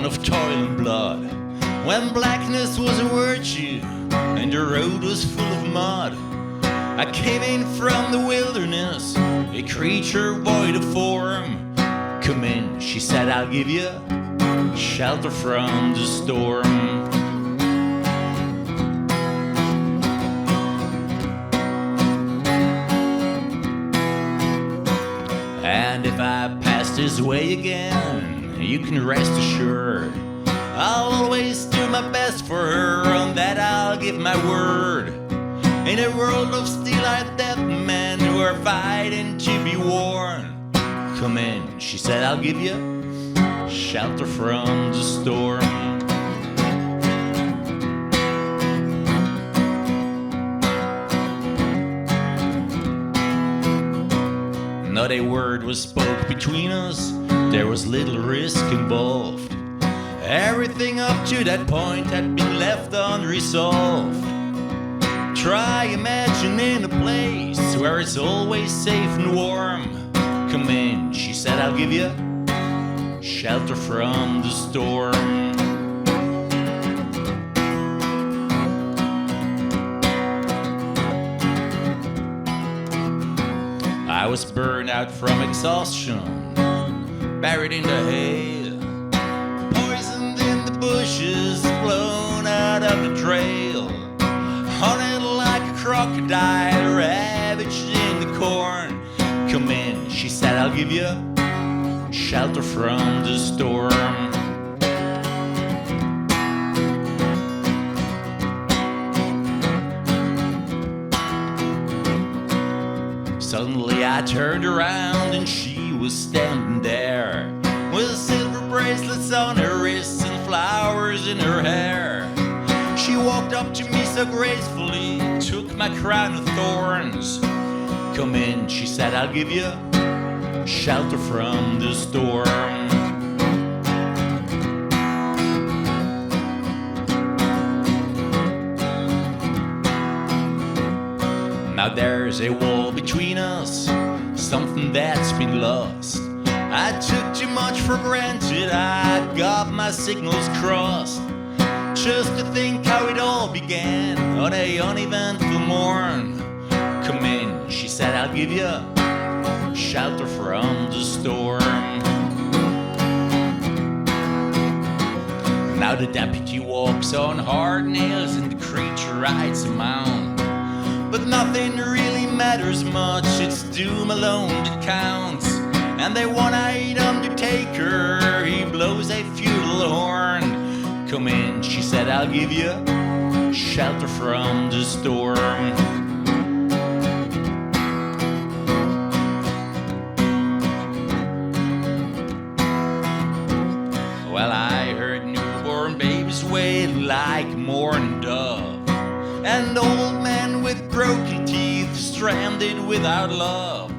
born of toil and blood, when blackness was a virtue and the road was full of mud. I came in from the wilderness, a creature void of form. Come in, she said, I'll give you shelter from the storm. And if I pass this way again, you can rest assured I'll always do my best for her, on that I'll give my word. In a world of steel-eyed dead men who are fighting to be warned, come in, she said, I'll give you shelter from the storm. Not a word was spoke between us, there was little risk involved. Everything up to that point had been left unresolved. Try imagining a place where it's always safe and warm. Come in, she said, I'll give you shelter from the storm. I was burned out from exhaustion, buried in the hay, poisoned in the bushes, blown out of the trail, hunted like a crocodile, ravaged in the corn. Come in, she said, I'll give you shelter from the storm. Suddenly I turned around and she was standing there, with silver bracelets on her wrists and flowers in her hair. She walked up to me so gracefully, took my crown of thorns. Come in, she said, I'll give you shelter from the storm. Now there's a wall between us, something that's been lost. I took too much for granted, I got my signals crossed. Just to think how it all began on a uneventful morn. Come in, she said, I'll give you shelter from the storm. Now the deputy walks on hard nails and the creature rides a mount. But nothing really matters much, it's doom alone that counts. And they one-eyed undertaker, he blows a funeral horn. Come in, she said, I'll give you shelter from the storm. Well, I heard newborn babies wail like a mourning dove, and old men with broken teeth stranded without love.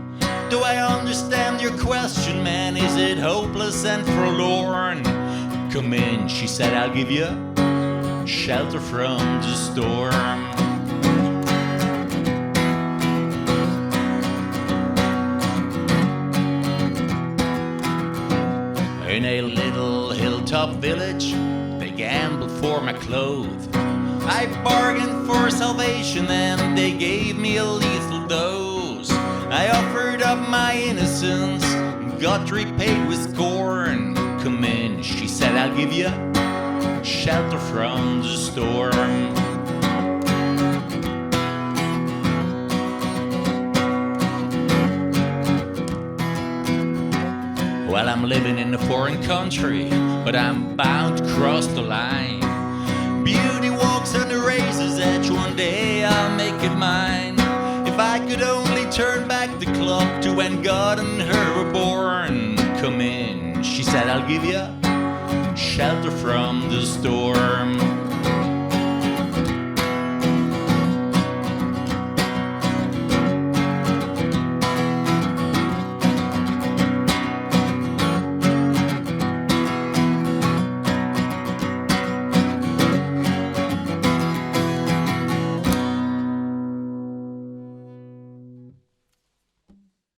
Do I understand your question, man? Is it hopeless and forlorn? Come in, she said, I'll give you shelter from the storm. In a little hilltop village, they gambled for my clothes. I bargained for salvation and they gave me a lethal dose. I offered up my innocence, got repaid with scorn. Come in, she said, I'll give you shelter from the storm. Well, I'm living in a foreign country, but I'm bound to cross the line. Beauty walks on the razor's edge, one day I'll make it mine. If I could only turn back the clock to when God and her were born. Come in, she said, I'll give you shelter from the storm.